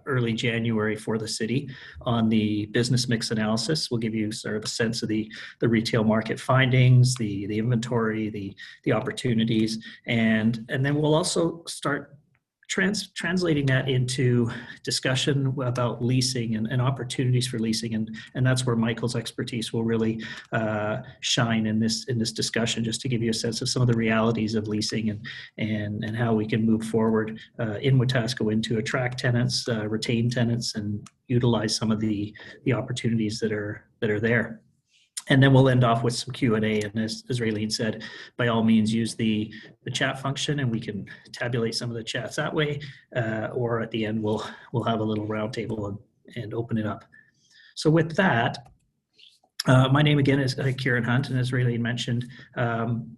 early January for the city on the business mix analysis. We'll give you sort of a sense of the retail market findings, the inventory, the opportunities, and then we'll also start translating that into discussion about leasing and opportunities for leasing, and that's where Michael's expertise will really shine in this discussion, just to give you a sense of some of the realities of leasing and how we can move forward in Wetaskiwin to attract tenants, retain tenants, and utilize some of the opportunities that are there. And then we'll end off with some Q&A. And as Raylene said, by all means, use the chat function, and we can tabulate some of the chats that way. Or at the end, we'll have a little roundtable and open it up. So with that, my name again is Kieron Hunt, and as Raylene mentioned,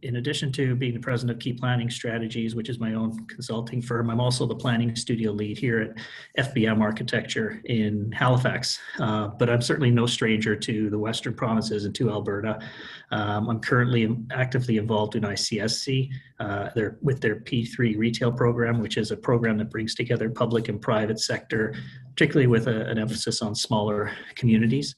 in addition to being the president of Key Planning Strategies, which is my own consulting firm, I'm also the planning studio lead here at FBM Architecture in Halifax. But I'm certainly no stranger to the Western provinces and to Alberta. I'm currently actively involved in ICSC with their P3 retail program, which is a program that brings together public and private sector, particularly with an emphasis on smaller communities.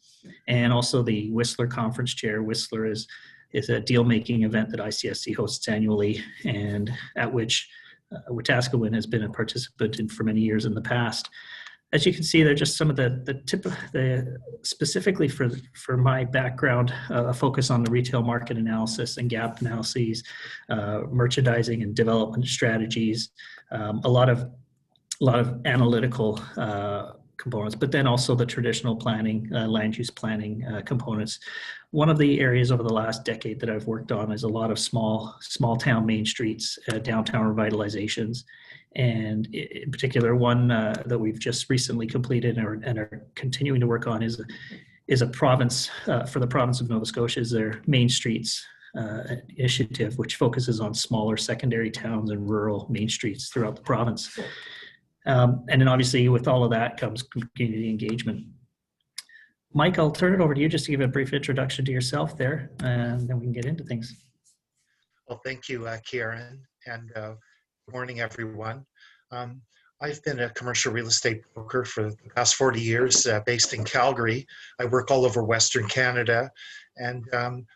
And also the Whistler Conference Chair. Whistler is a deal-making event that ICSC hosts annually, and at which Wetaskiwin has been a participant in for many years in the past. As you can see, they're just some of the specifically for my background, a focus on the retail market analysis and gap analyses, merchandising and development strategies, a lot of analytical components, but then also the traditional planning, land use planning components. One of the areas over the last decade that I've worked on is a lot of small town main streets, downtown revitalizations. And in particular, one that we've just recently completed and are continuing to work on is a province, for the province of Nova Scotia, is their Main Streets initiative, which focuses on smaller secondary towns and rural main streets throughout the province. And then obviously with all of that comes community engagement. Mike, I'll turn it over to you just to give a brief introduction to yourself there, and then we can get into things. Well, thank you, Kieron, and good morning, everyone. I've been a commercial real estate broker for the past 40 years, based in Calgary. I work all over Western Canada, and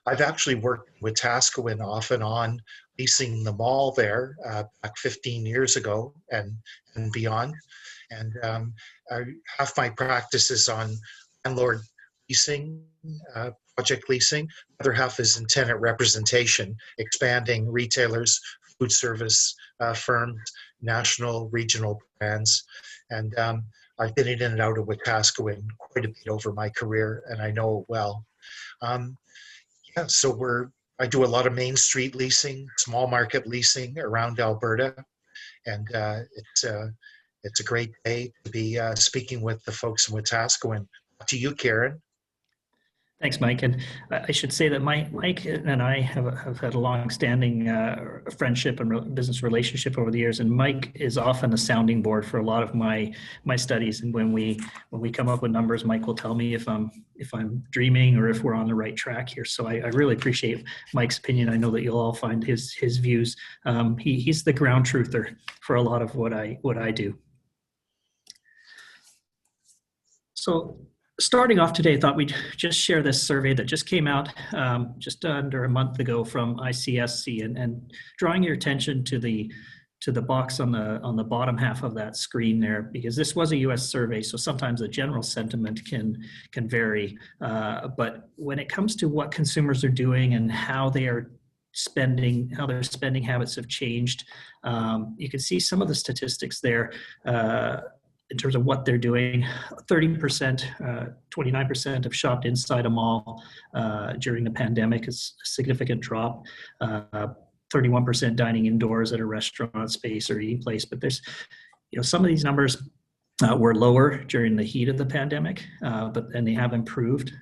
I've actually worked with Wetaskiwin off and on, leasing the mall there back 15 years ago and beyond. And half my practice is on landlord leasing, project leasing. The other half is in tenant representation, expanding retailers, food service firms, national, regional brands. And I've been in and out of Wetaskiwin quite a bit over my career, and I know it well. So I do a lot of Main Street leasing, small market leasing around Alberta, and it's a great day to be speaking with the folks in Wetaskiwin. To you, Kieron. Thanks, Mike. And I should say that Mike and I have had a long-standing friendship and business relationship over the years. And Mike is often a sounding board for a lot of my studies. And when we come up with numbers, Mike will tell me if I'm dreaming or if we're on the right track here. So I really appreciate Mike's opinion. I know that you'll all find his views. He's the ground truther for a lot of what I do. So, starting off today, I thought we'd just share this survey that just came out just under a month ago from ICSC, and drawing your attention to the box on the bottom half of that screen there, because this was a U.S. survey, so sometimes the general sentiment can vary. But when it comes to what consumers are doing and how they're spending, how their spending habits have changed, you can see some of the statistics there. In terms of what they're doing, 30%, 29% have shopped inside a mall during the pandemic. It's a significant drop. 31% dining indoors at a restaurant space or eating place. But there's, some of these numbers were lower during the heat of the pandemic, and they have improved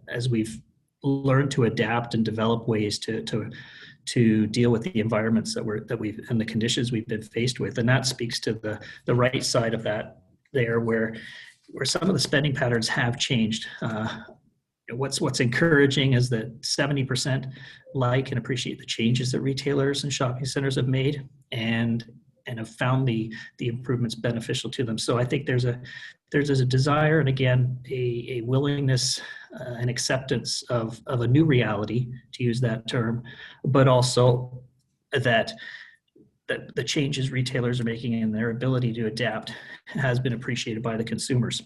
as we've learned to adapt and develop ways to deal with the environments that we've and the conditions we've been faced with. And that speaks to the right side of that there, where some of the spending patterns have changed. What's encouraging is that 70% like and appreciate the changes that retailers and shopping centers have made, and and have found the improvements beneficial to them. So I think there's a desire, and again, a willingness and acceptance of a new reality, to use that term, but also that the changes retailers are making and their ability to adapt has been appreciated by the consumers.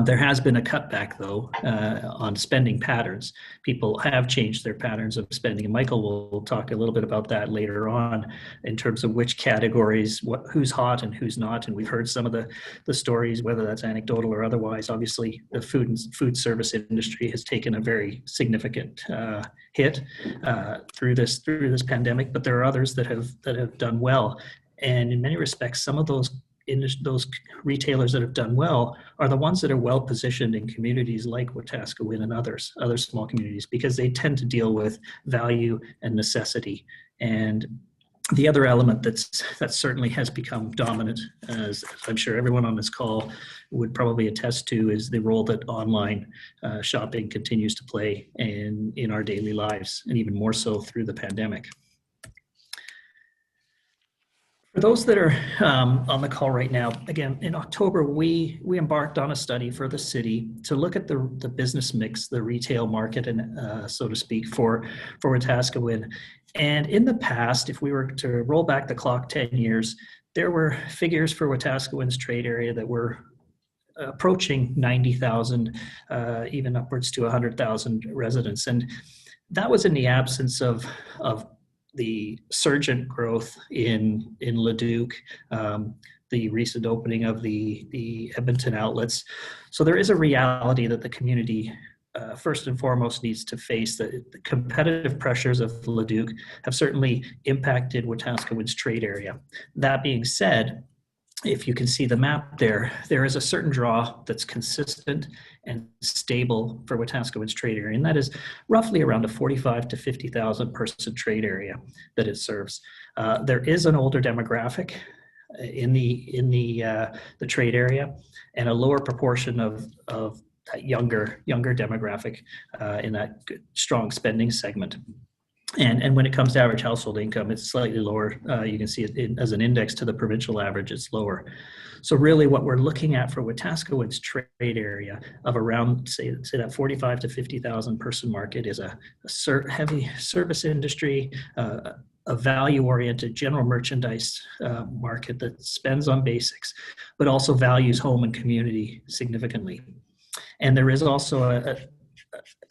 There has been a cutback, though, on spending patterns. People have changed their patterns of spending, and Michael will talk a little bit about that later on in terms of which categories, who's hot and who's not. And we've heard some of the stories, whether that's anecdotal or otherwise. Obviously, the food service industry has taken a very significant hit through this pandemic, but there are others that have done well. And in many respects, some of those retailers that have done well are the ones that are well positioned in communities like Wetaskiwin and other small communities, because they tend to deal with value and necessity. And the other element that certainly has become dominant, as I'm sure everyone on this call would probably attest to, is the role that online shopping continues to play in our daily lives, and even more so through the pandemic. For those that are on the call right now, again, in October, we embarked on a study for the city to look at the business mix, the retail market, and so to speak, for Wetaskiwin. And in the past, if we were to roll back the clock 10 years, there were figures for Wetaskiwin's trade area that were approaching 90,000, even upwards to 100,000 residents. And that was in the absence of the surgent growth in Leduc, the recent opening of the Edmonton outlets. So there is a reality that the community first and foremost needs to face. The competitive pressures of Leduc have certainly impacted Wetaskiwin's trade area. That being said, if you can see the map there is a certain draw that's consistent and stable for Wetaskiwin's trade area, and that is roughly around a 45 to 50,000 person trade area that it serves. There is an older demographic in the trade area, and a lower proportion of that younger demographic in that strong spending segment. And when it comes to average household income, it's slightly lower. You can see it as an index to the provincial average, it's lower. So really what we're looking at for Wetaskiwin's trade area of around, say that 45 to 50,000 person market is a heavy service industry, a value-oriented general merchandise market that spends on basics, but also values home and community significantly. And there is also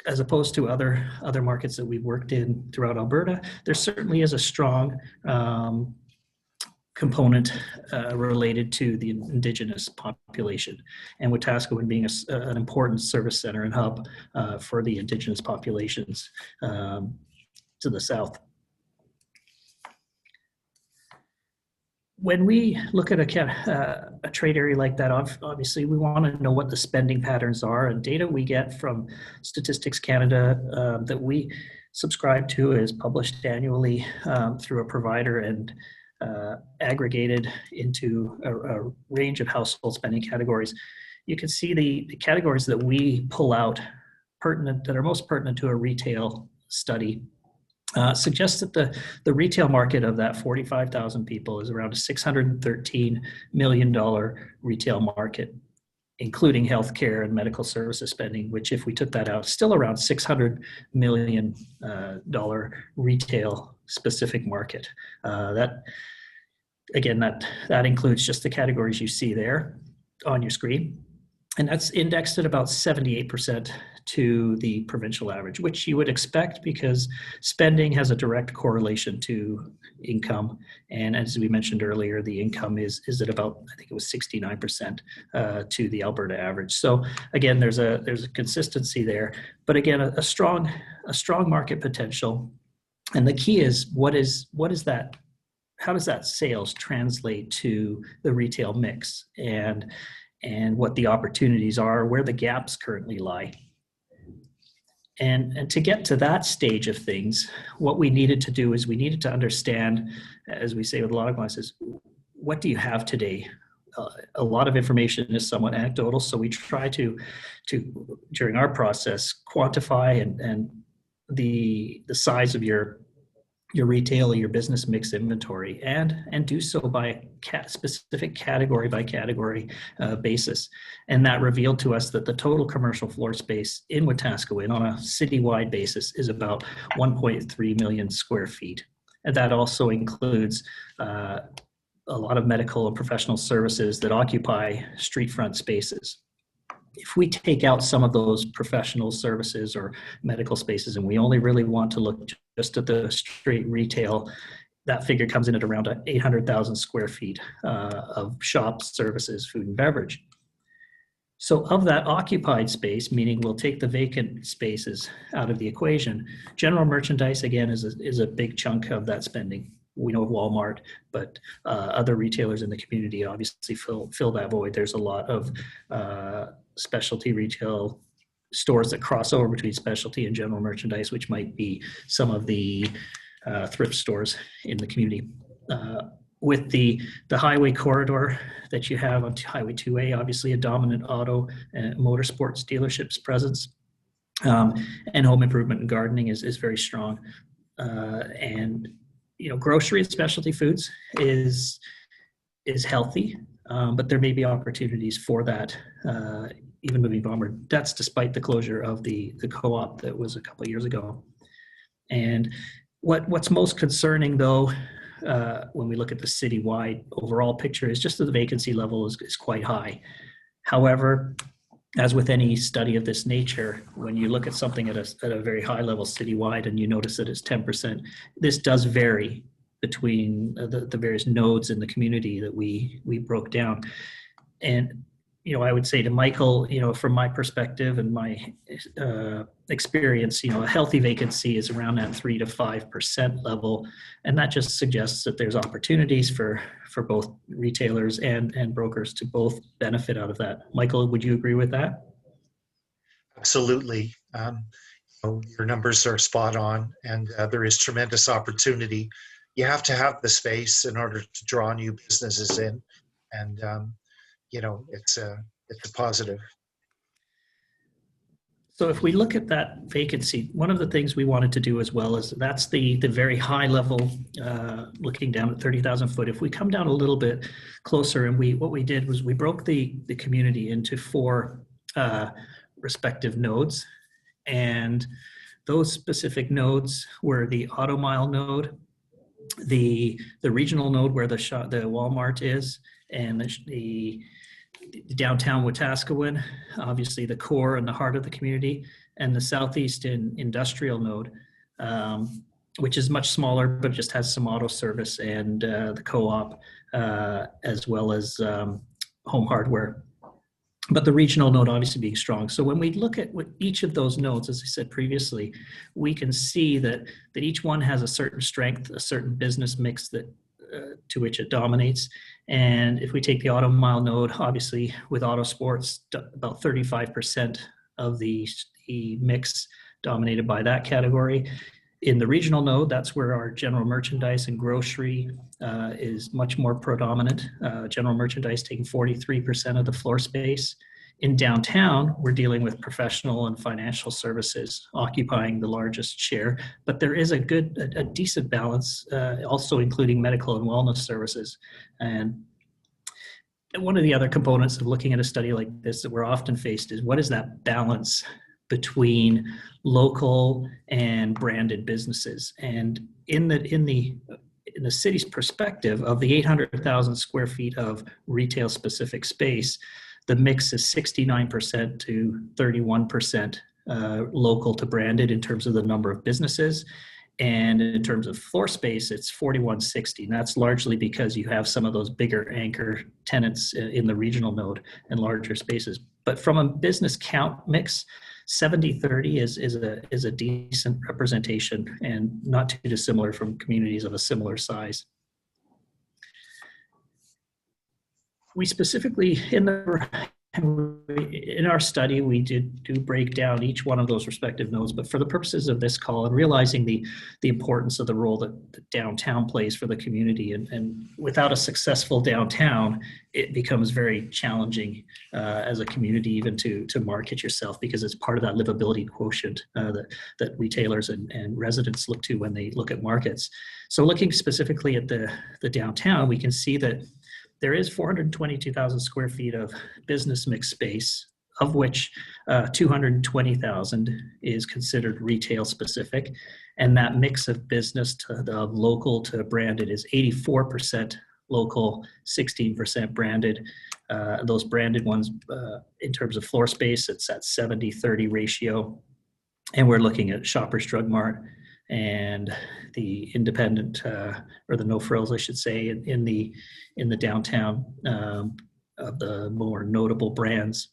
as opposed to other markets that we've worked in throughout Alberta, there certainly is a strong component related to the Indigenous population, and Wetaskiwin being an important service center and hub for the Indigenous populations to the south. When we look at a trade area like that, obviously we want to know what the spending patterns are, and data we get from Statistics Canada that we subscribe to is published annually through a provider and aggregated into a range of household spending categories. You can see the categories that we pull out that are most pertinent to a retail study. Suggests that the retail market of that 45,000 people is around a $613 million retail market, including healthcare and medical services spending, which if we took that out, still around $600 million retail specific market. That includes just the categories you see there on your screen. And that's indexed at about 78% to the provincial average, which you would expect because spending has a direct correlation to income. And as we mentioned earlier, the income is at about, I think it was 69% to the Alberta average. So again, there's a consistency there, but again, a strong market potential. And the key is what is that? How does that sales translate to the retail mix and what the opportunities are, where the gaps currently lie. And to get to that stage of things, what we needed to do is we needed to understand, as we say with a lot of classes, what do you have today? A lot of information is somewhat anecdotal, so we try to during our process, quantify and the size of your your retail or your business mix inventory, and do so by specific category by category basis. And that revealed to us that the total commercial floor space in Wetaskiwin on a citywide basis is about 1.3 million square feet. And that also includes a lot of medical and professional services that occupy street front spaces. If we take out some of those professional services or medical spaces and we only really want to look just at the straight retail, that figure comes in at around 800,000 square feet of shops, services, food and beverage. So of that occupied space, meaning we'll take the vacant spaces out of the equation, general merchandise, again, is a big chunk of that spending. We know of Walmart, but other retailers in the community obviously fill that void. There's a lot of specialty retail stores that cross over between specialty and general merchandise, which might be some of the thrift stores in the community. With the highway corridor that you have on Highway 2A, obviously a dominant auto and motorsports dealerships presence, and home improvement and gardening is very strong. And grocery and specialty foods is healthy, but there may be opportunities for that even moving forward. That's despite the closure of the co-op that was a couple of years ago. And what's most concerning, though, when we look at the citywide overall picture, is just that the vacancy level is quite high. However, as with any study of this nature, when you look at something at a very high level citywide and you notice that it's 10%, this does vary between the various nodes in the community that we broke down. And I would say to Michael, from my perspective and my experience, a healthy vacancy is around that 3 to 5% level, and that just suggests that there's opportunities for both retailers and brokers to both benefit out of that. Michael, would you agree with that? Absolutely. Your numbers are spot on, and there is tremendous opportunity. You have to have the space in order to draw new businesses in, and it's a positive. So if we look at that vacancy, one of the things we wanted to do as well is that's the very high level, looking down at 30,000 foot. If we come down a little bit closer, and what we did was we broke the community into 4 respective nodes, and those specific nodes were the Auto Mile node, the regional node where the Walmart is, and the downtown Wetaskiwin, obviously the core and the heart of the community, and the southeast industrial node, which is much smaller but just has some auto service and the co-op, as well as home hardware. But the regional node obviously being strong. So when we look at what each of those nodes, as I said previously, we can see that each one has a certain strength, a certain business mix that to which it dominates. And if we take the Auto Mile node, obviously with auto sports, about 35% of the mix dominated by that category. In the regional node, that's where our general merchandise and grocery is much more predominant. General merchandise taking 43% of the floor space. In downtown, we're dealing with professional and financial services occupying the largest share, but there is a decent balance, also including medical and wellness services. And one of the other components of looking at a study like this that we're often faced is what is that balance between local and branded businesses? And in the city's perspective, of the 800,000 square feet of retail specific space, the mix is 69% to 31% local to branded in terms of the number of businesses. And in terms of floor space, it's 41/60. And that's largely because you have some of those bigger anchor tenants in the regional node and larger spaces. But from a business count mix, 70/30 is a decent representation and not too dissimilar from communities of a similar size. We specifically in the In our study, we do break down each one of those respective nodes, but for the purposes of this call and realizing the importance of the role that downtown plays for the community, and without a successful downtown, it becomes very challenging as a community even to market yourself, because it's part of that livability quotient that retailers and residents look to when they look at markets. So looking specifically at the downtown, we can see that there is 422,000 square feet of business mix space, of which 220,000 is considered retail specific. And that mix of business to the local to branded is 84% local, 16% branded. Those branded ones, in terms of floor space, it's at 70-30 ratio. And we're looking at Shoppers Drug Mart and the independent, or the no frills, I should say, in the downtown of the more notable brands.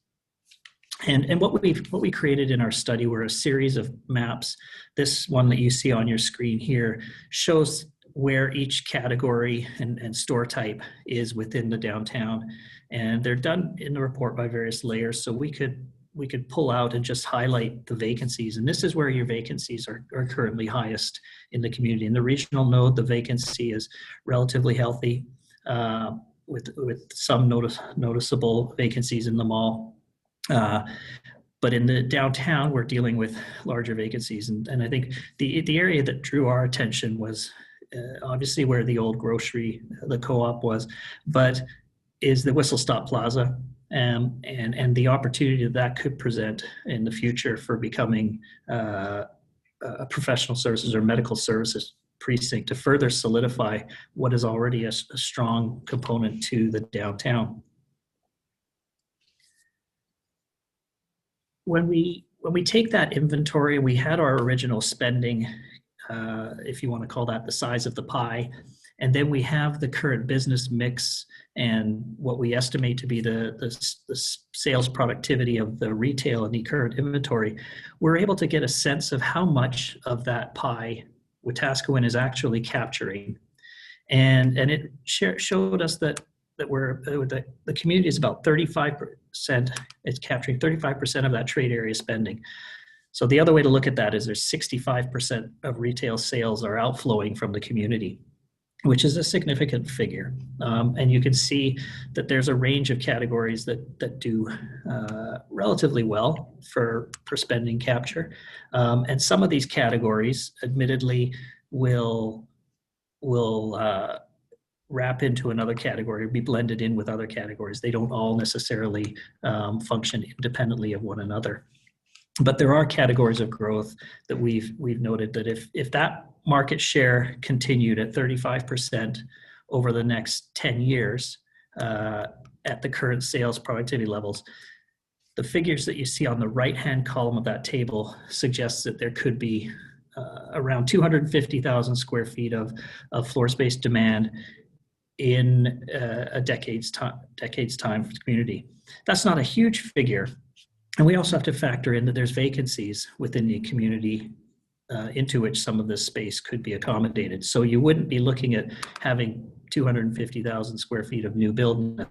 And what we created in our study were a series of maps. This one that you see on your screen here shows where each category and store type is within the downtown. And they're done in the report by various layers, so we could pull out and just highlight the vacancies. And this is where your vacancies are currently highest in the community. In the regional node, the vacancy is relatively healthy, with some noticeable vacancies in the mall. But in the downtown, we're dealing with larger vacancies. And I think the area that drew our attention was obviously where the old grocery, the co-op was, but is the Whistle Stop Plaza. And the opportunity that could present in the future for becoming a professional services or medical services precinct to further solidify what is already a strong component to the downtown. When we take that inventory, we had our original spending, if you want to call that the size of the pie, and then we have the current business mix and what we estimate to be the sales productivity of the retail and the current inventory. We're able to get a sense of how much of that pie Wetaskiwin is actually capturing. And it showed us that the community is about 35%, it's capturing 35% of that trade area spending. So the other way to look at that is there's 65% of retail sales are outflowing from the community, which is a significant figure. And you can see that there's a range of categories that do relatively well for spending capture. And some of these categories, admittedly, will wrap into another category, be blended in with other categories. They don't all necessarily function independently of one another. But there are categories of growth that we've noted that if that market share continued at 35% over the next 10 years at the current sales productivity levels, the figures that you see on the right-hand column of that table suggests that there could be around 250,000 square feet of floor space demand in a decade's time for the community. That's not a huge figure. And we also have to factor in that there's vacancies within the community into which some of this space could be accommodated. So you wouldn't be looking at having 250,000 square feet of new build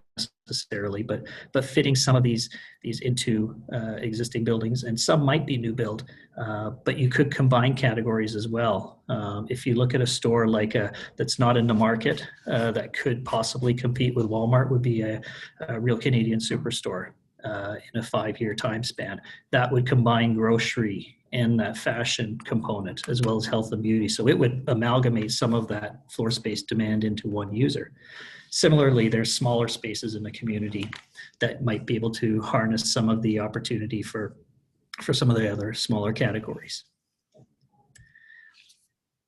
necessarily, but fitting some of these into existing buildings, and some might be new build, but you could combine categories as well. If you look at a store like that's not in the market that could possibly compete with Walmart, would be a Real Canadian Superstore in a 5-year time span. That would combine grocery and that fashion component as well as health and beauty. So it would amalgamate some of that floor space demand into one user. Similarly, there's smaller spaces in the community that might be able to harness some of the opportunity for some of the other smaller categories.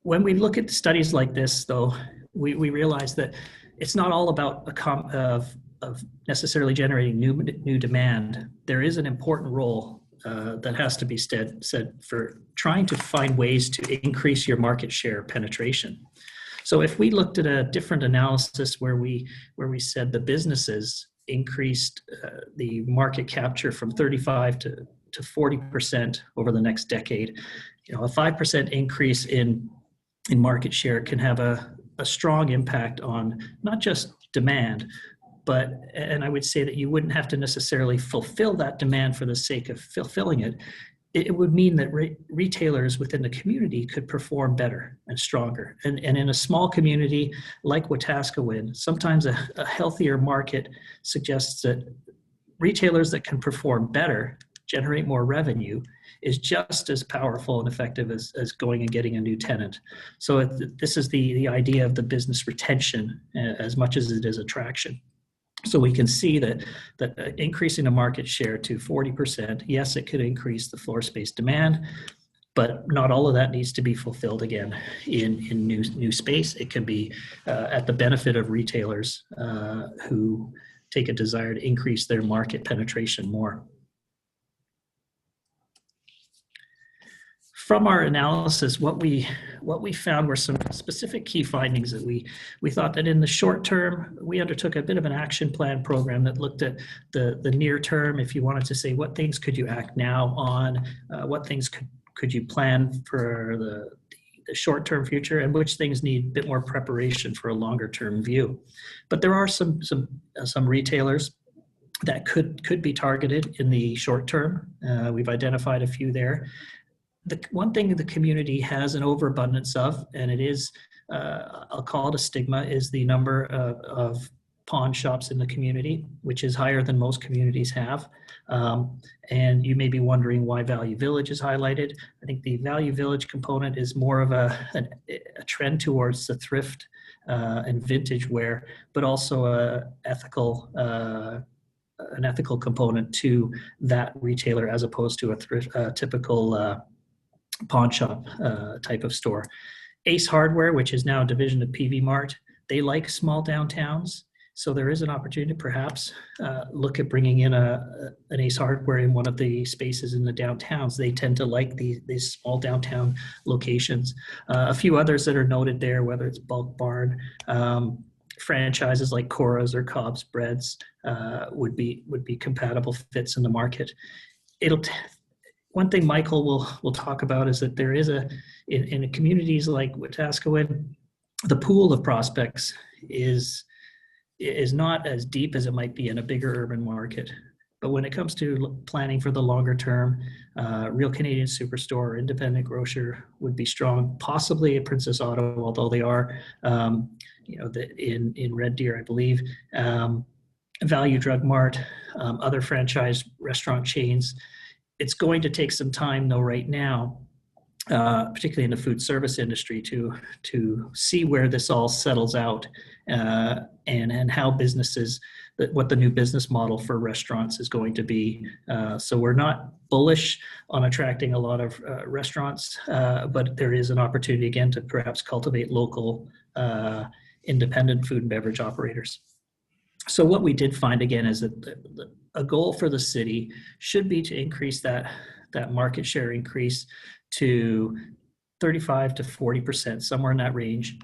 When we look at studies like this, though, we realize that it's not all about of necessarily generating new demand. There is an important role that has to be said for trying to find ways to increase your market share penetration. So if we looked at a different analysis where we said the businesses increased the market capture from 35 to 40% over the next decade, a 5% increase in market share can have a strong impact on not just demand, and I would say that you wouldn't have to necessarily fulfill that demand for the sake of fulfilling it. It would mean that retailers within the community could perform better and stronger. And in a small community like Wetaskiwin, sometimes a healthier market suggests that retailers that can perform better, generate more revenue, is just as powerful and effective as going and getting a new tenant. So this is the idea of the business retention as much as it is attraction. So we can see that increasing the market share to 40%, yes, it could increase the floor space demand, but not all of that needs to be fulfilled again in new space. It can be at the benefit of retailers who take a desire to increase their market penetration more. From our analysis, what we found were some specific key findings that we thought that in the short term, we undertook a bit of an action plan program that looked at the near term. If you wanted to say what things could you act now on, what things could you plan for the short-term future, and which things need a bit more preparation for a longer-term view. But there are some retailers that could be targeted in the short term. We've identified a few there. The one thing the community has an overabundance of, and it is, I'll call it a stigma, is the number of pawn shops in the community, which is higher than most communities have. And you may be wondering why Value Village is highlighted. I think the Value Village component is more of a trend towards the thrift and vintage wear, but also an ethical component to that retailer as opposed to a typical pawn shop type of store. Ace Hardware, which is now a division of PV Mart, they like small downtowns. So there is an opportunity to perhaps look at bringing in an Ace Hardware in one of the spaces in the downtowns. They tend to like these small downtown locations. A few others that are noted there, whether it's Bulk Barn, franchises like Cora's or Cobb's Breads would be compatible fits in the market. One thing Michael will talk about is that there is in communities like Wetaskiwin, the pool of prospects is not as deep as it might be in a bigger urban market. But when it comes to planning for the longer term, Real Canadian Superstore or independent grocer would be strong, possibly a Princess Auto, although they are in Red Deer, I believe. Value Drug Mart, other franchise restaurant chains. It's going to take some time, though, right now, particularly in the food service industry, to see where this all settles out and how businesses, what the new business model for restaurants is going to be. So we're not bullish on attracting a lot of restaurants, but there is an opportunity again to perhaps cultivate local independent food and beverage operators. So what we did find again is that a goal for the city should be to increase that market share increase to 35 to 40%, somewhere in that range,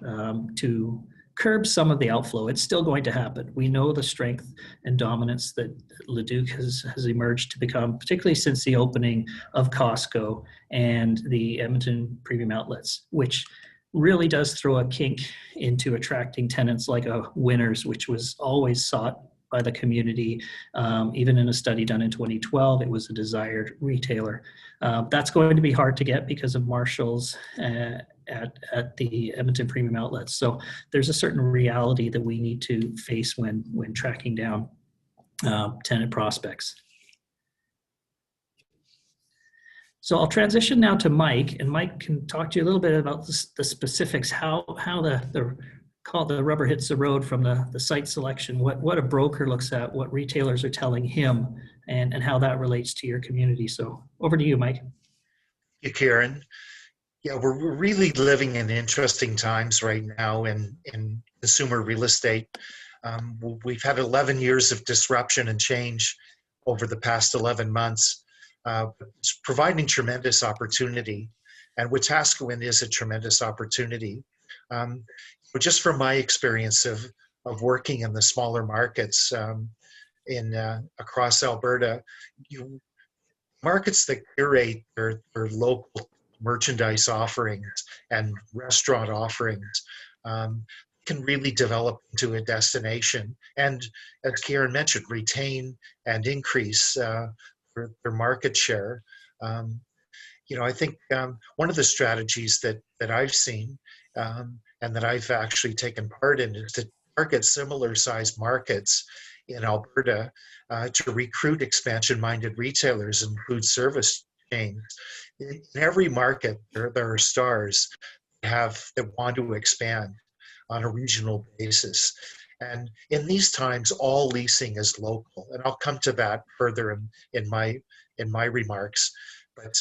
to curb some of the outflow. It's still going to happen. We know the strength and dominance that Leduc has emerged to become, particularly since the opening of Costco and the Edmonton Premium Outlets, which really does throw a kink into attracting tenants like a Winners, which was always sought by the community. Even in a study done in 2012, it was a desired retailer. That's going to be hard to get because of Marshalls at the Edmonton Premium Outlets. So there's a certain reality that we need to face when tracking down tenant prospects. So I'll transition now to Mike, and Mike can talk to you a little bit about the specifics, how the rubber hits the road from the site selection, what a broker looks at, what retailers are telling him, and how that relates to your community. So over to you, Mike. Thank you, Kieron. Yeah, we're really living in interesting times right now in consumer real estate. We've had 11 years of disruption and change over the past 11 months. It's providing tremendous opportunity, and Wetaskiwin is a tremendous opportunity. But just from my experience of working in the smaller markets across Alberta, markets that curate their local merchandise offerings and restaurant offerings, can really develop into a destination. And as Kieron mentioned, retain and increase their market share. Um, I think one of the strategies that I've seen and that I've actually taken part in is to target similar sized markets in Alberta to recruit expansion-minded retailers and food service chains. In every market, there are stars that want to expand on a regional basis. And in these times, all leasing is local, and I'll come to that further in my remarks. But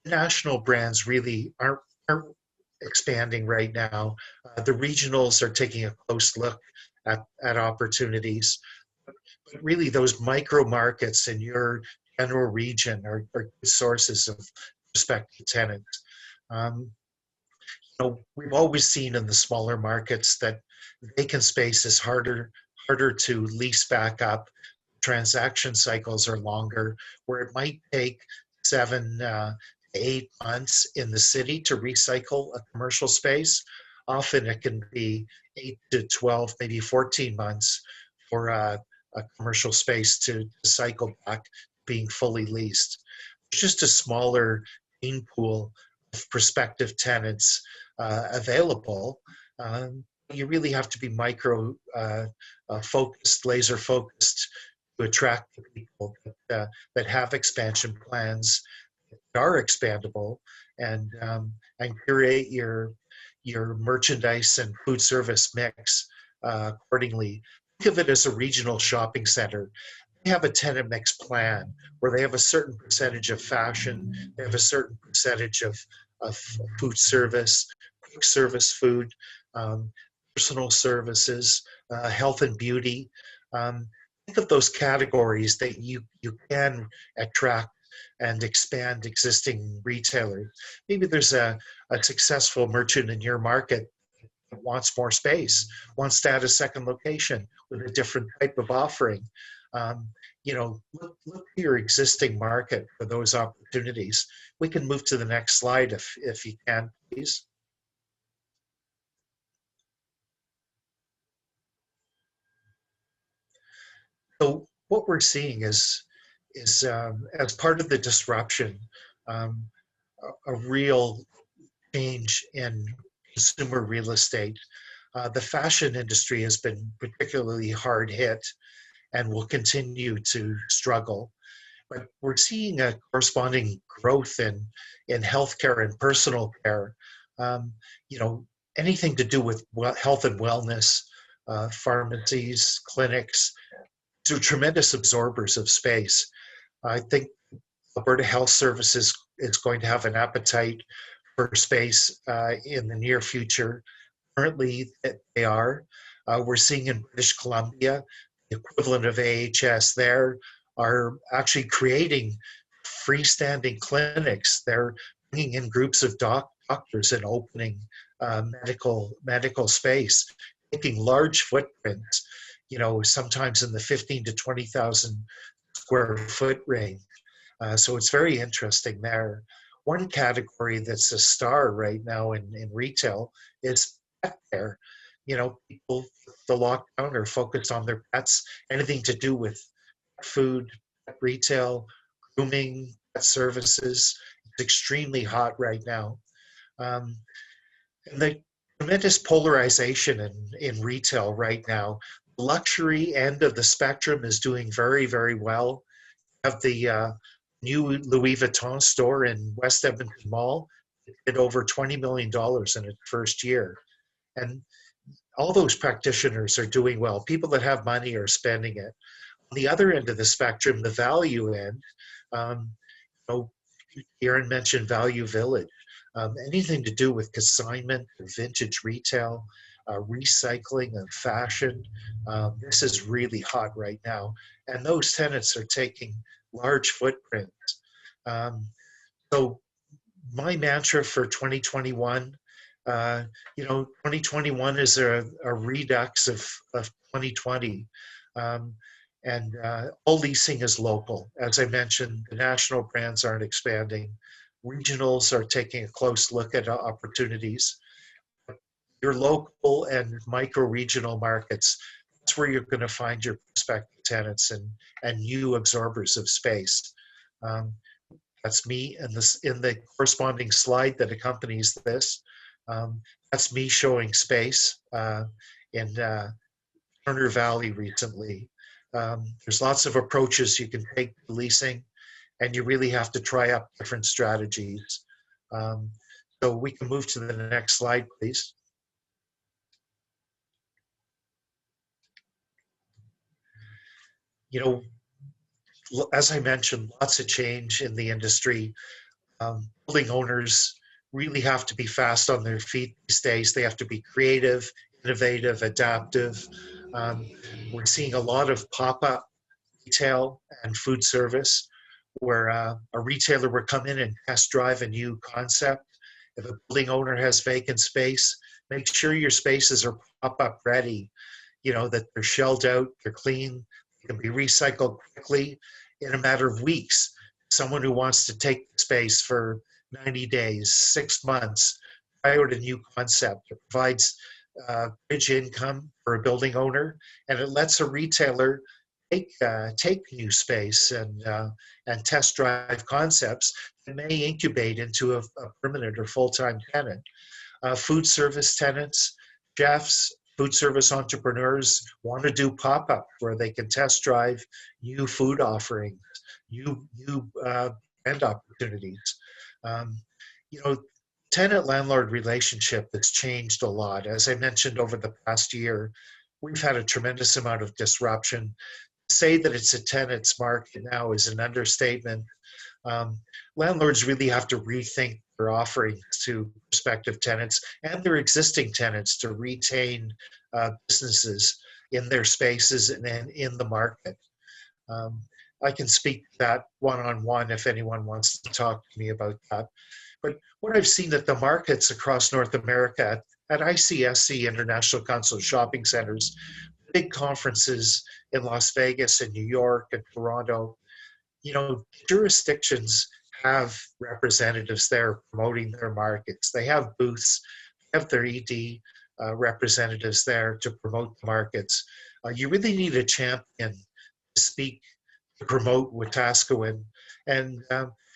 national brands really aren't expanding right now. The regionals are taking a close look at opportunities. But really, those micro markets in your general region are good sources of prospective tenants. Um, we've always seen in the smaller markets that vacant space is harder to lease back up. Transaction cycles are longer, where it might take 7 to 8 months in the city to recycle a commercial space. Often it can be 8 to 12, maybe 14 months for a commercial space to cycle back being fully leased. It's just a smaller gene pool of prospective tenants available. You really have to be micro focused, laser focused to attract the people that have expansion plans that are expandable, and curate your merchandise and food service mix accordingly. Think of it as a regional shopping center. They have a tenant mix plan where they have a certain percentage of fashion, they have a certain percentage of food service, quick service food, personal services, health and beauty. Think of those categories that you can attract and expand existing retailers. Maybe there's a successful merchant in your market that wants more space, wants to add a second location with a different type of offering. Look to your existing market for those opportunities. We can move to the next slide if you can, please. So what we're seeing is as part of the disruption, a real change in consumer real estate. The fashion industry has been particularly hard hit and will continue to struggle. But we're seeing a corresponding growth in healthcare and personal care. Anything to do with health and wellness, pharmacies, clinics, they're tremendous absorbers of space. I think Alberta Health Services is going to have an appetite for space in the near future. Currently, they are. We're seeing in British Columbia, the equivalent of AHS there are actually creating freestanding clinics. They're bringing in groups of doctors and opening medical space, taking large footprints, sometimes in the 15 to 20,000 square foot range. So it's very interesting there. One category that's a star right now in retail is pet care. People, the lockdown, are focused on their pets. Anything to do with food, pet retail, grooming, pet services. It's extremely hot right now. And the tremendous polarization in retail right now. The luxury end of the spectrum is doing very, very well. You have the new Louis Vuitton store in West Edmonton Mall. It did over $20 million in its first year. And all those practitioners are doing well. People that have money are spending it. On the other end of the spectrum, the value end, Kieron mentioned Value Village. Anything to do with consignment, vintage retail, recycling and fashion, this is really hot right now. And those tenants are taking large footprints. So my mantra for 2021, 2021 is a redux of 2020. And all leasing is local. As I mentioned, the national brands aren't expanding. Regionals are taking a close look at opportunities. your local and micro-regional markets, that's where you're going to find your prospective tenants and new absorbers of space. Um, that's me in the corresponding slide that accompanies this. That's me showing space in Turner Valley recently. There's lots of approaches you can take to leasing, and you really have to try up different strategies. So we can move to the next slide, please. You know, as I mentioned, lots of change in the industry. Building owners really have to be fast on their feet these days. They have to be creative, innovative, adaptive. We're seeing a lot of pop-up retail and food service where a retailer will come in and test drive a new concept. If a building owner has vacant space, make sure your spaces are pop-up ready, you know, that they're shelled out, they're clean, they can be recycled quickly in a matter of weeks. Someone who wants to take the space for 90 days, 6 months, try out a new concept. It provides bridge income for a building owner, and it lets a retailer take new space and test drive concepts that may incubate into a permanent or full-time tenant. Food service tenants, chefs, food service entrepreneurs want to do pop-up where they can test drive new food offerings, new brand opportunities. You know, tenant-landlord relationship has changed a lot. As I mentioned, over the past year, we've had a tremendous amount of disruption. To say that it's a tenant's market now is an understatement. Landlords really have to rethink their offerings to prospective tenants and their existing tenants to retain businesses in their spaces and in the market. I can speak to that one-on-one if anyone wants to talk to me about that. But what I've seen at the markets across North America, at ICSC, International Council of Shopping Centers, big conferences in Las Vegas and New York and Toronto, you know, jurisdictions have representatives there promoting their markets. They have booths, have their ED representatives there to promote the markets. You really need a champion to speak, to promote Wetaskiwin, and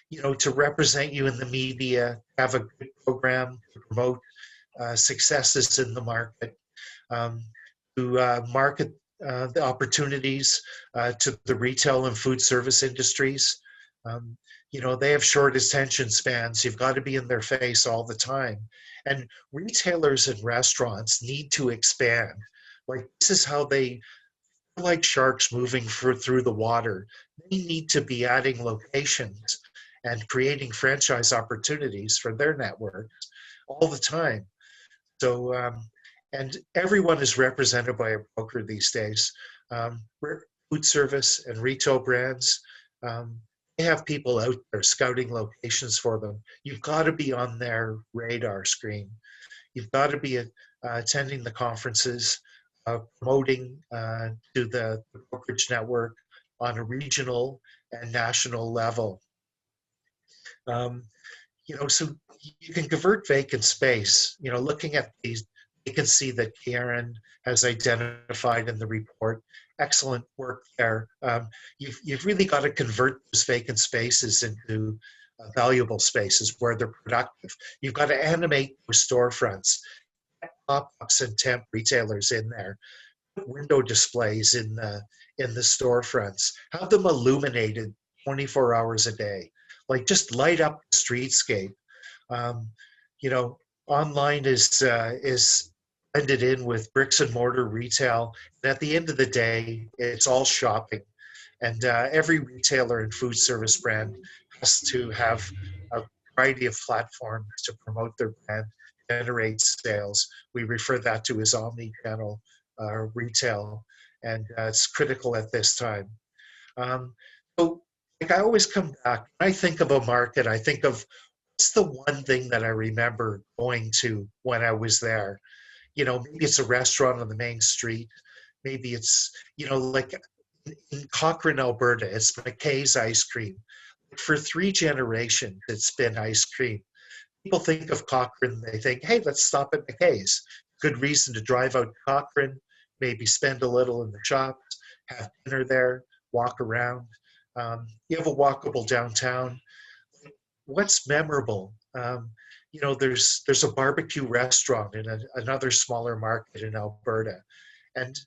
you know, to represent you in the media, have a good program to promote successes in the market, to market the opportunities to the retail and food service industries. You know, they have short attention spans. You've got to be in their face all the time. And retailers and restaurants need to expand. Like, this is how they, like sharks moving through the water. They need to be adding locations and creating franchise opportunities for their networks all the time. So, and everyone is represented by a broker these days. Food service and retail brands, they have people out there scouting locations for them. You've got to be on their radar screen. You've got to be attending the conferences, promoting to the brokerage network on a regional and national level. You know, so you can convert vacant space. You know, looking at these vacancy that Kieron has identified in the report, excellent work there. You've really got to convert those vacant spaces into valuable spaces where they're productive. You've got to animate those storefronts, pop-ups and temp retailers in there, window displays in the storefronts, have them illuminated 24 hours a day. Like, just light up the streetscape. You know, online is blended in with bricks and mortar retail. And at the end of the day, it's all shopping. And every retailer and food service brand has to have a variety of platforms to promote their brand, generate sales. We refer that to as omni-channel retail, and it's critical at this time. So, like, I always come back, when I think of a market, I think of what's the one thing that I remember going to when I was there. You know, maybe it's a restaurant on the main street. Maybe it's, you know, like in Cochrane, Alberta, it's McKay's ice cream. For 3 generations, it's been ice cream. People think of Cochrane, they think, hey, let's stop at McKay's. good reason to drive out to Cochrane, maybe spend a little in the shops, have dinner there, walk around. You have a walkable downtown. What's memorable? There's a barbecue restaurant in another smaller market in Alberta, and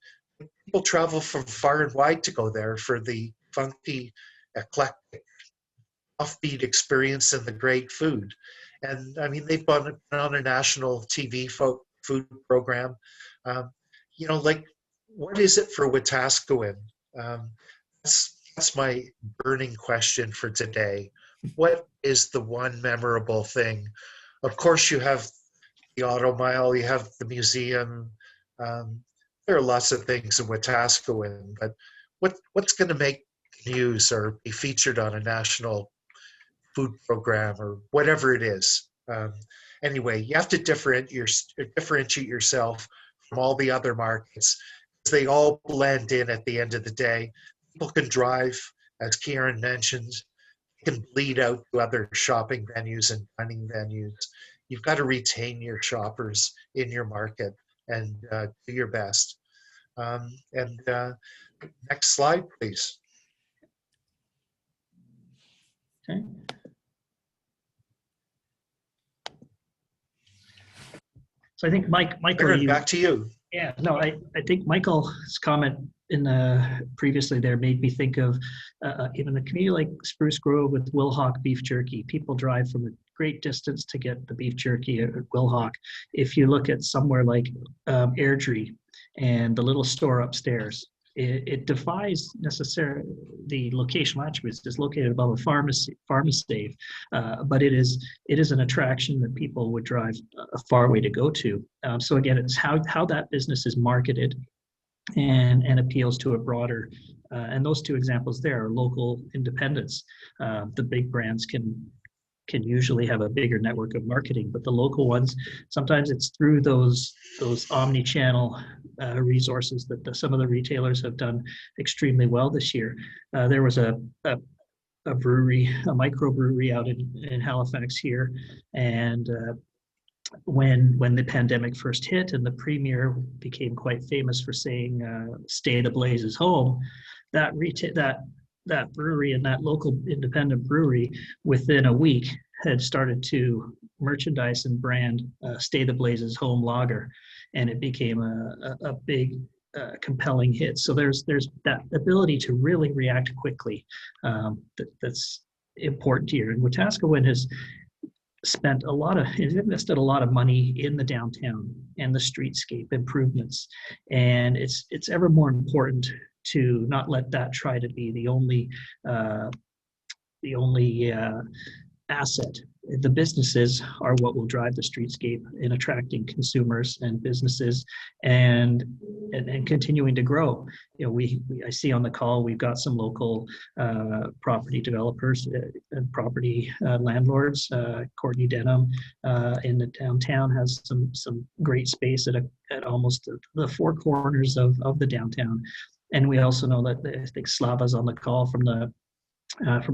people travel from far and wide to go there for the funky, eclectic, offbeat experience and the great food. And I mean, they've been on a national TV food program. Um, like, what is it for Wetaskiwin? That's my burning question for today. What is the one memorable thing? Of course, you have the Auto Mile, you have the museum. There are lots of things in Wetaskiwin, but what's going to make news or be featured on a national food program or whatever it is? Anyway, you have to differentiate yourself from all the other markets. They all blend in at the end of the day. People can drive, as Kieron mentioned, can bleed out to other shopping venues and dining venues. You've got to retain your shoppers in your market and do your best. Next slide, please. Okay. So I think Michael, back to you. Yeah, no, I think Michael's comment in previously there made me think of even a community like Spruce Grove with Wilhauk beef jerky. People drive from a great distance to get the beef jerky at Wilhauk. If you look at somewhere like Airdrie and the little store upstairs, it defies necessarily the locational attributes. It's located above a pharmacy, but it is an attraction that people would drive a far way to go to. So again, it's how that business is marketed and appeals to a broader. And those two examples there are local independents. The big brands can usually have a bigger network of marketing, but the local ones, sometimes it's through those omni-channel resources that some of the retailers have done extremely well this year. There was a brewery, a microbrewery out in Halifax here, and when the pandemic first hit and the premier became quite famous for saying "Stay the Blazes home," that brewery and that local independent brewery within a week had started to merchandise and brand Stay the Blazes Home Lager, and it became a big compelling hit. So there's that ability to really react quickly that's important here. And Wetaskiwin has invested a lot of money in the downtown and the streetscape improvements, and it's ever more important to not let that try to be the only asset. The businesses are what will drive the streetscape in attracting consumers and businesses and continuing to grow. I see on the call we've got some local property developers and property landlords. Courtney Denham in the downtown has some great space at almost the four corners of the downtown. And we also know that I think Slava's on the call from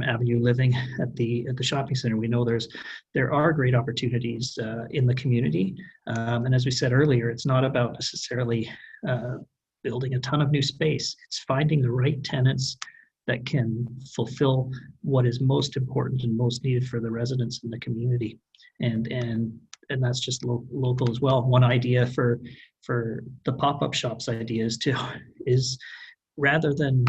Avenue Living at the shopping center. We know there are great opportunities in the community, and as we said earlier, it's not about necessarily building a ton of new space. It's finding the right tenants that can fulfill what is most important and most needed for the residents in the community, and that's just local as well. One idea for the pop-up shops idea is rather than,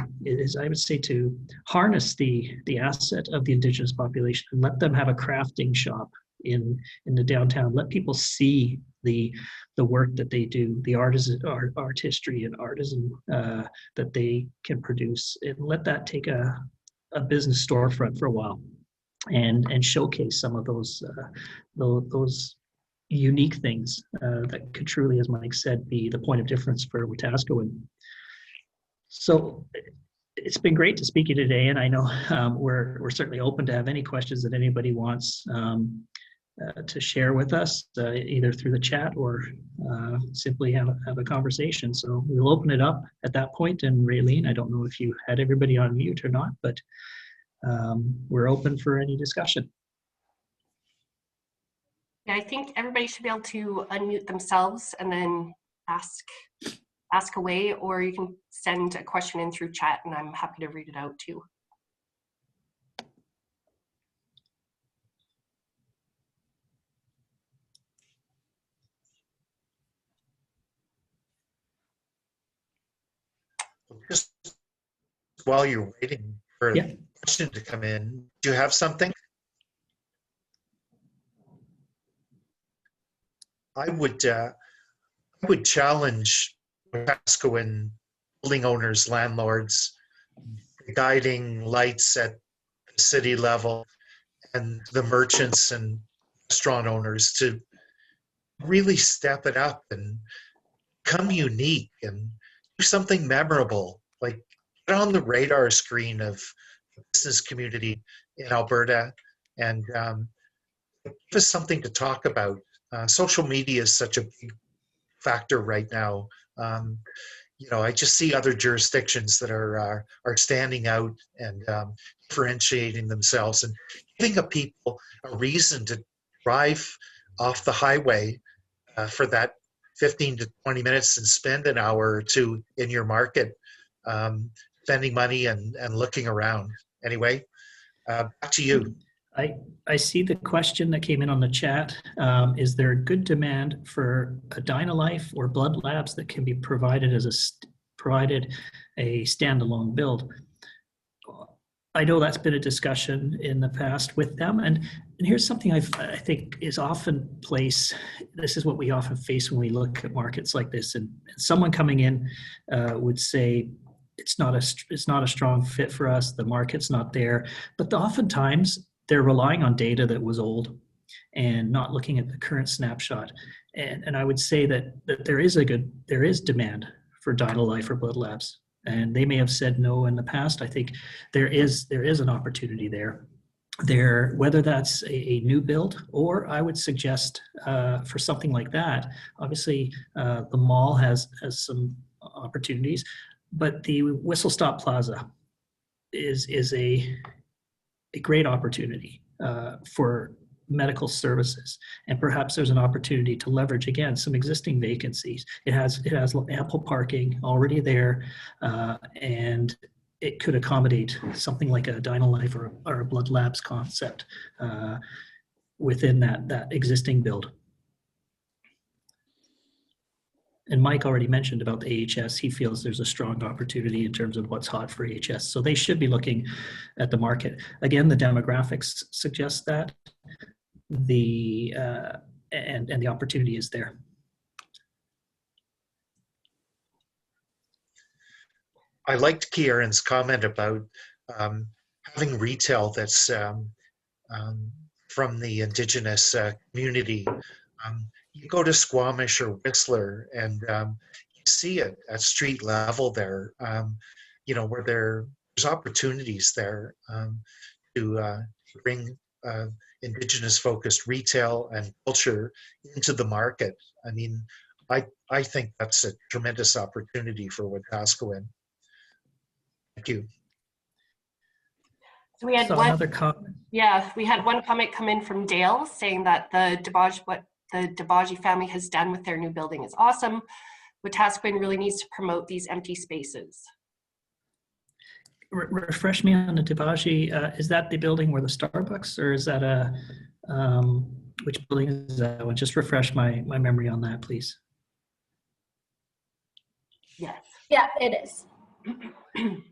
I would say, to harness the asset of the Indigenous population and let them have a crafting shop in the downtown. Let people see the work that they do, the artistry and artisan that they can produce, and let that take a business storefront for a while, and showcase some of those unique things that could truly, as Mike said, be the point of difference for Wetaskiwin. So it's been great to speak to you today, and I know we're certainly open to have any questions that anybody wants to share with us, either through the chat or simply have a conversation. So we'll open it up at that point. And Raylene, I don't know if you had everybody on mute or not, but we're open for any discussion. Yeah, I think everybody should be able to unmute themselves and then ask away, or you can send a question in through chat and I'm happy to read it out too. Just while you're waiting for Yeah. the question to come in, do you have something? I would challenge Wetaskiwin building owners, landlords, guiding lights at the city level, and the merchants and restaurant owners to really step it up and become unique and do something memorable, like get on the radar screen of the business community in Alberta, and give us something to talk about. Social media is such a big factor right now. I just see other jurisdictions that are standing out and differentiating themselves and giving people a reason to drive off the highway for that 15 to 20 minutes and spend an hour or two in your market, spending money and looking around. Anyway, back to you. I see the question that came in on the chat. Is there a good demand for a Dynalife or Blood Labs that can be provided as a standalone build? I know that's been a discussion in the past with them, and here's something I think is often placed. This is what we often face when we look at markets like this, and someone coming in would say it's not a strong fit for us. The market's not there, but oftentimes they're relying on data that was old and not looking at the current snapshot. And I would say that there is demand for Dynalife or Blood Labs. And they may have said no in the past. I think there is an opportunity there. Whether that's a new build, or I would suggest for something like that, obviously the mall has some opportunities, but the Whistle Stop Plaza is a great opportunity for medical services, and perhaps there's an opportunity to leverage again some existing vacancies. It has ample parking already there, and it could accommodate something like a Dynalife or a Blood Labs concept within that existing build. And Mike already mentioned about the AHS. He feels there's a strong opportunity in terms of what's hot for AHS. So they should be looking at the market. Again, the demographics suggest that and the opportunity is there. I liked Kieron's comment about having retail that's from the Indigenous community. You go to Squamish or Whistler and you see it at street level there, where there's opportunities there to bring Indigenous focused retail and culture into the market. I mean, I think that's a tremendous opportunity for Wetaskiwin. Thank you. So we had another comment. Yeah, we had one comment come in from Dale saying that what the Debaji family has done with their new building is awesome. Wetaskiwin really needs to promote these empty spaces. Refresh me on the Debaji. Is that the building where the Starbucks, or is that which building is that one? Just refresh my memory on that, please. Yes. Yeah, it is.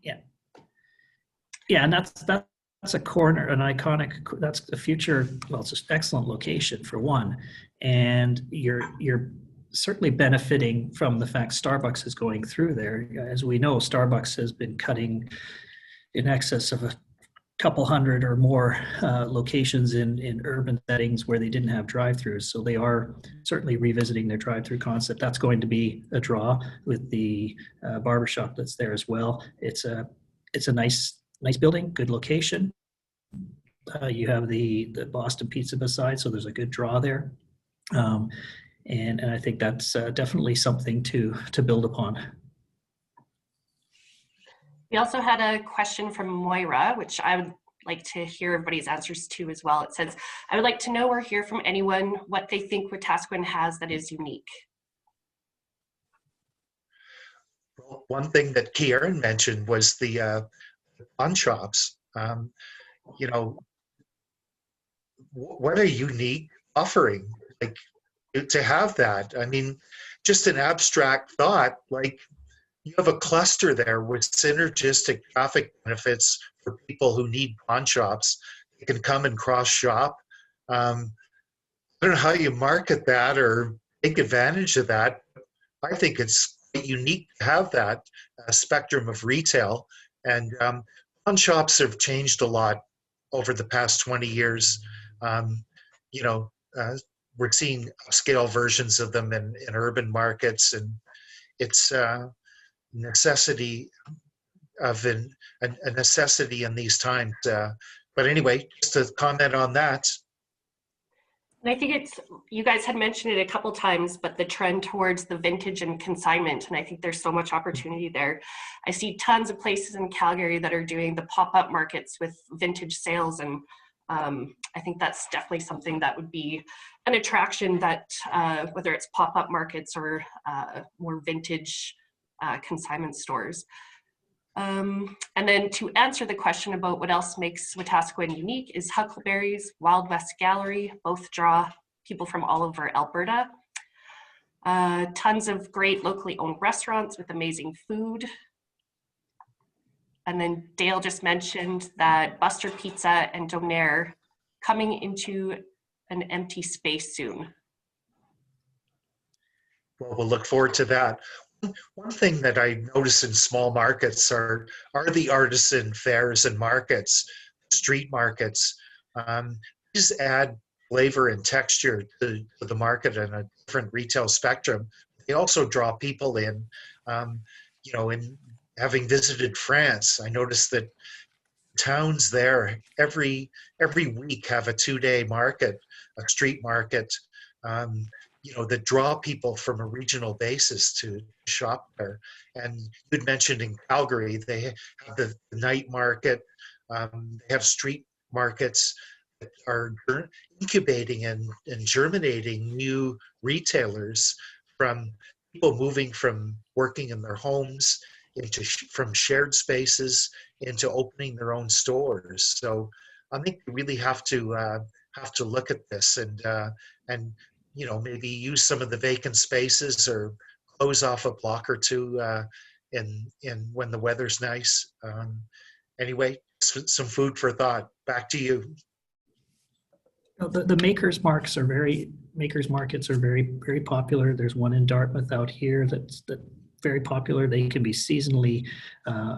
Yeah, and that's a corner, an iconic. That's the future. Well, it's an excellent location for one, and you're certainly benefiting from the fact Starbucks is going through there. As we know, Starbucks has been cutting in excess of a couple hundred or more locations in urban settings where they didn't have drive-throughs. So they are certainly revisiting their drive-through concept. That's going to be a draw with the barbershop that's there as well. It's a nice building, good location. You have the Boston Pizza beside, so there's a good draw there. And I think that's definitely something to build upon. We also had a question from Moira, which I would like to hear everybody's answers to as well. It says, I would like to know or hear from anyone what they think Wetaskiwin has that is unique. Well, one thing that Kieron mentioned was the pawn shops. You know, what a unique offering, like to have that. I mean, just an abstract thought, like you have a cluster there with synergistic traffic benefits for people who need pawn shops. They can come and cross shop. I don't know how you market that or take advantage of that. I think it's quite unique to have that spectrum of retail. And pawn shops have changed a lot over the past 20 years. You know, we're seeing upscale versions of them in urban markets, and it's necessity of a necessity in these times. But anyway, just to comment on that. And I think it's, you guys had mentioned it a couple times, but the trend towards the vintage and consignment, and I think there's so much opportunity there. I see tons of places in Calgary that are doing the pop-up markets with vintage sales, and I think that's definitely something that would be an attraction that, whether it's pop-up markets or more vintage consignment stores. And then to answer the question about what else makes Wetaskiwin unique is Huckleberry's Wild West Gallery. Both draw people from all over Alberta. Tons of great locally owned restaurants with amazing food. And then Dale just mentioned that Buster Pizza and Donair coming into an empty space soon. Well, we'll look forward to that. One thing that I notice in small markets are the artisan fairs and markets, street markets. These add flavor and texture to the market and a different retail spectrum. They also draw people in. You know, in having visited France, I noticed that towns there every week have a 2-day market, a street market. You know, that draw people from a regional basis to shop there. And you'd mentioned in Calgary, they have the night market, they have street markets that are incubating and germinating new retailers, from people moving from working in their homes into from shared spaces into opening their own stores. So I think we really have to look at this and you know, maybe use some of the vacant spaces or close off a block or two in when the weather's nice. Anyway, some food for thought. Back to you. The makers markets are very very popular. There's one in Dartmouth out here that's very popular. They can be seasonally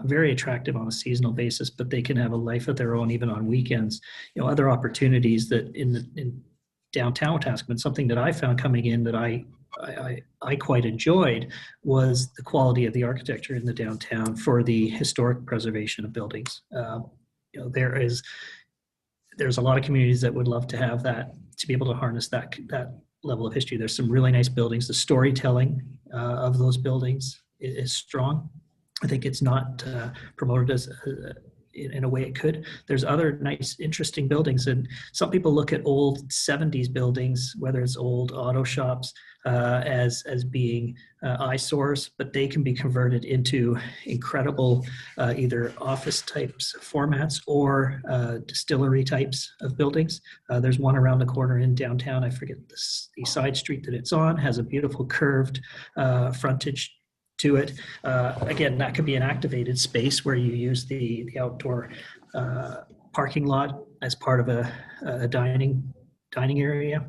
very attractive on a seasonal basis, but they can have a life of their own even on weekends. You know, other opportunities that in downtown Wetaskiwin, something that I found coming in that I quite enjoyed was the quality of the architecture in the downtown for the historic preservation of buildings. You know, there's a lot of communities that would love to have that, to be able to harness that level of history. There's some really nice buildings. The storytelling of those buildings is strong. I think it's not promoted as in a way it could. There's other nice, interesting buildings, and some people look at old 70s buildings, whether it's old auto shops, as being eyesores, but they can be converted into incredible either office types formats or distillery types of buildings. There's one around the corner in downtown, I forget the side street that it's on, has a beautiful curved frontage to it. Again, that could be an activated space where you use the outdoor parking lot as part of a dining area.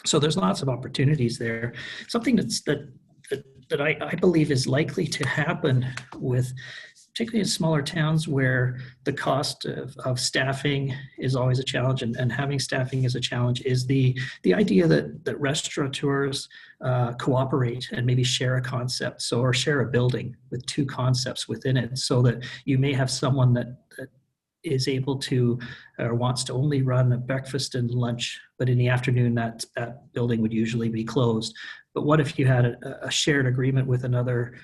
So there's lots of opportunities there. Something that I believe is likely to happen with, particularly in smaller towns where the cost of staffing is always a challenge, and having staffing is a challenge, is the idea that restaurateurs cooperate and maybe share a concept, or share a building with 2 concepts within it, so that you may have someone that is able to or wants to only run a breakfast and lunch but in the afternoon that building would usually be closed. But what if you had a shared agreement with another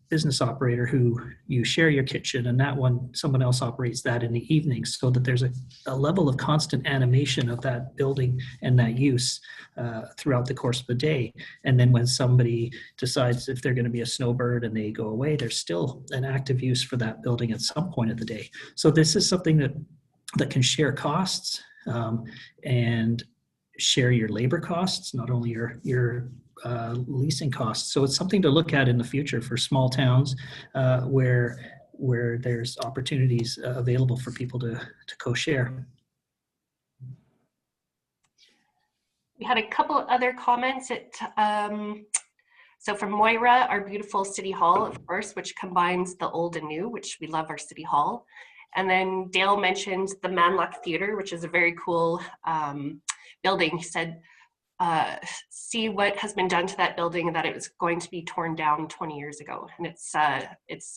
business operator who you share your kitchen, and that one, someone else operates that in the evenings, so that there's a level of constant animation of that building and that use throughout the course of the day. And then when somebody decides if they're going to be a snowbird and they go away, there's still an active use for that building at some point of the day. So this is something that can share costs and share your labor costs, not only your leasing costs. So it's something to look at in the future for small towns where there's opportunities available for people to co-share. We had a couple other comments. So from Moira, our beautiful City Hall, of course, which combines the old and new, which we love our City Hall. And then Dale mentioned the Manluck Theatre, which is a very cool building. He said, see what has been done to that building, and that it was going to be torn down 20 years ago. And it's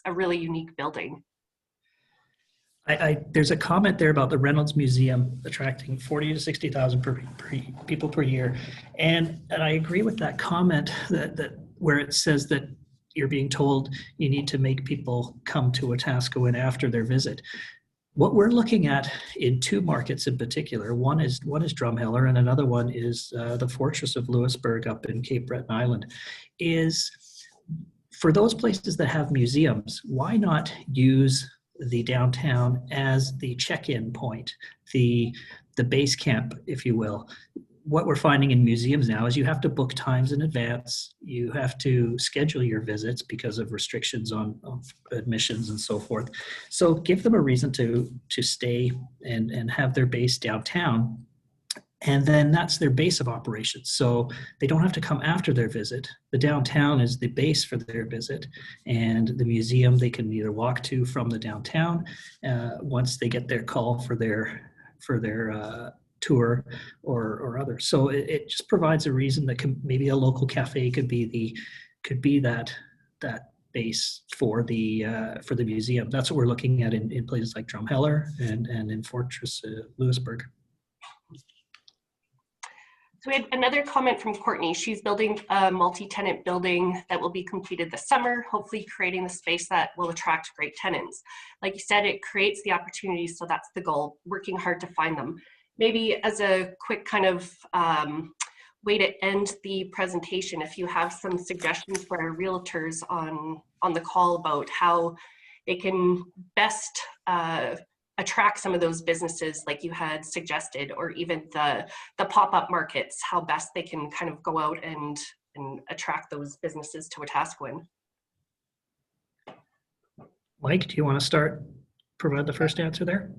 a really unique building. There's a comment there about the Reynolds Museum attracting 40 to 60,000 people per year. And I agree with that comment that where it says that you're being told you need to make people come to Wetaskiwin after their visit. What we're looking at in two markets in particular, one is Drumheller and another one is the Fortress of Louisbourg up in Cape Breton Island, is for those places that have museums, why not use the downtown as the check-in point, the base camp, if you will. What we're finding in museums now is you have to book times in advance. You have to schedule your visits because of restrictions on admissions and so forth. So give them a reason to stay and have their base downtown. And then that's their base of operations. So they don't have to come after their visit. The downtown is the base for their visit. And the museum they can either walk to from the downtown once they get their call for their tour or others. So it just provides a reason that maybe a local cafe could be that base for the museum. That's what we're looking at in places like Drumheller and in Fortress Louisbourg. So we had another comment from Courtney. She's building a multi-tenant building that will be completed this summer, hopefully creating the space that will attract great tenants. Like you said, it creates the opportunities, so that's the goal, working hard to find them. Maybe as a quick kind of way to end the presentation, if you have some suggestions for our realtors on the call about how they can best attract some of those businesses like you had suggested, or even the pop-up markets, how best they can kind of go out and attract those businesses to Wetaskiwin. Mike, do you want to provide the first answer there?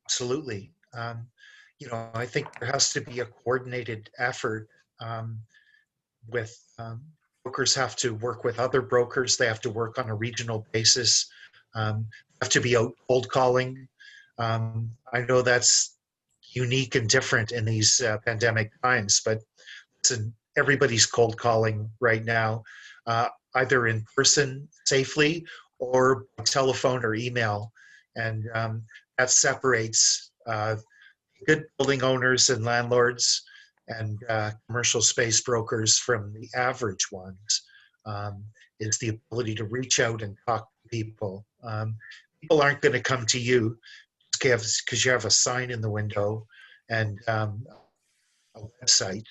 Absolutely. I think there has to be a coordinated effort with brokers have to work with other brokers. They have to work on a regional basis, have to be out cold calling. I know that's unique and different in these pandemic times, but everybody's cold calling right now, either in person safely or by telephone or email. And that separates good building owners and landlords and commercial space brokers from the average ones, is the ability to reach out and talk to people. People aren't going to come to you because you have a sign in the window and a website.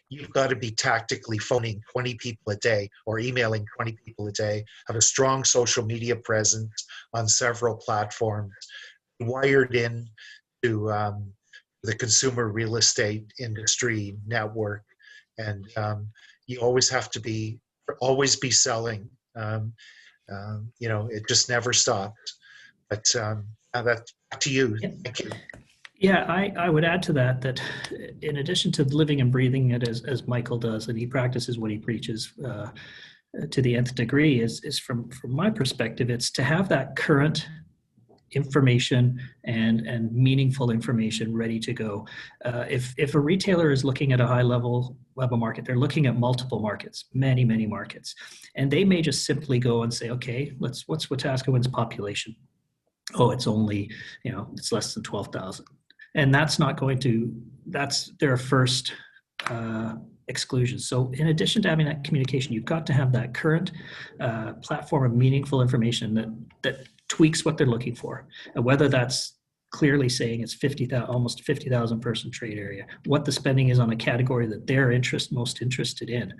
You've got to be tactically phoning 20 people a day or emailing 20 people a day, have a strong social media presence on several platforms, wired in to the consumer real estate industry network, and you always have to always be selling. It just never stops. But that's back to you. Thank you. Yeah, I would add to that in addition to living and breathing it as Michael does, and he practices what he preaches to the nth degree, is from my perspective, it's to have that current information and meaningful information ready to go. If a retailer is looking at a high level of a market, they're looking at multiple markets, many markets, and they may just simply go and say, okay, what's Wetaskiwin's population? Oh, it's only, it's less than 12,000. And that's not going to that's their first exclusion. So in addition to having that communication, you've got to have that current platform of meaningful information that tweaks what they're looking for, and whether that's clearly saying it's 50,000, almost 50,000 person trade area, what the spending is on a category that they're most interested in.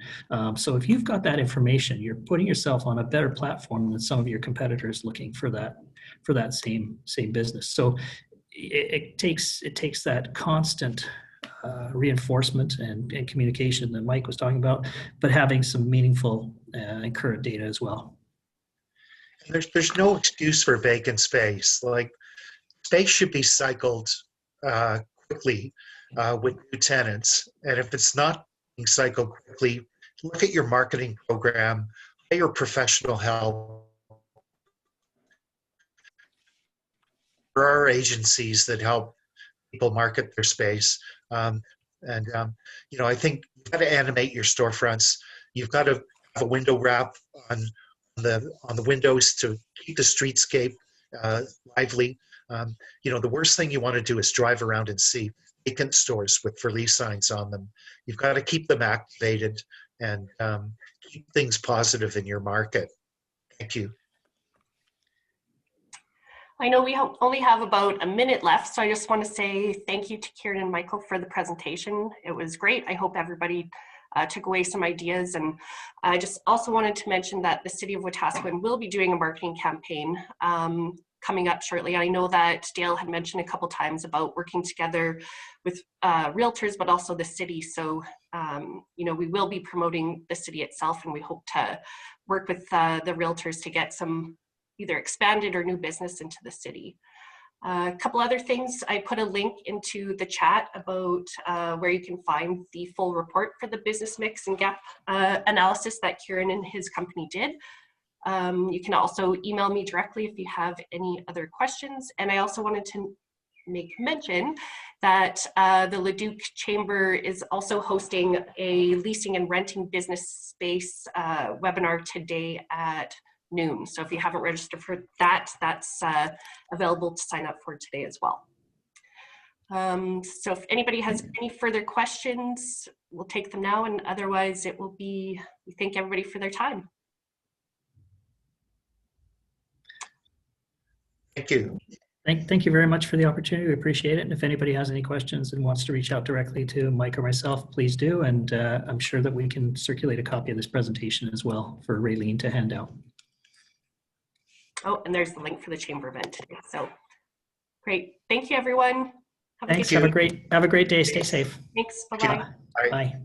So if you've got that information, you're putting yourself on a better platform than some of your competitors looking for that same business. So it takes that constant reinforcement and communication that Mike was talking about, but having some meaningful and current data as well. There's no excuse for vacant space. Like, space should be cycled quickly with new tenants. And if it's not being cycled quickly, look at your marketing program, hire professional help. There are agencies that help people market their space. You know, I think you've got to animate your storefronts. You've got to have a window wrap on the windows to keep the streetscape lively. You know, the worst thing you want to do is drive around and see vacant stores with for lease signs on them. You've got to keep them activated and keep things positive in your market. Thank you. I know we only have about a minute left, so I just want to say thank you to Kieron and Michael for the presentation. It was great. I hope everybody took away some ideas. And I just also wanted to mention that the City of Wetaskiwin will be doing a marketing campaign coming up shortly. I know that Dale had mentioned a couple times about working together with realtors, but also the city. So, you know, we will be promoting the city itself, and we hope to work with the realtors to get some either expanded or new business into the city. A couple other things, I put a link into the chat about where you can find the full report for the business mix and gap analysis that Kieron and his company did. You can also email me directly if you have any other questions. And I also wanted to make mention that the Leduc Chamber is also hosting a leasing and renting business space webinar today at noon. So if you haven't registered for that, that's available to sign up for today as well. So if anybody has any further questions, we'll take them now, and otherwise it will be, we thank everybody for their time. Thank you. Thank you very much for the opportunity. We appreciate it. And if anybody has any questions and wants to reach out directly to Mike or myself, please do. And I'm sure that we can circulate a copy of this presentation as well for Raylene to hand out. Oh, and there's the link for the chamber event today. So great. Thank you, everyone. Thanks. Have a great day. Stay safe. Thanks. Bye-bye. Bye. Bye.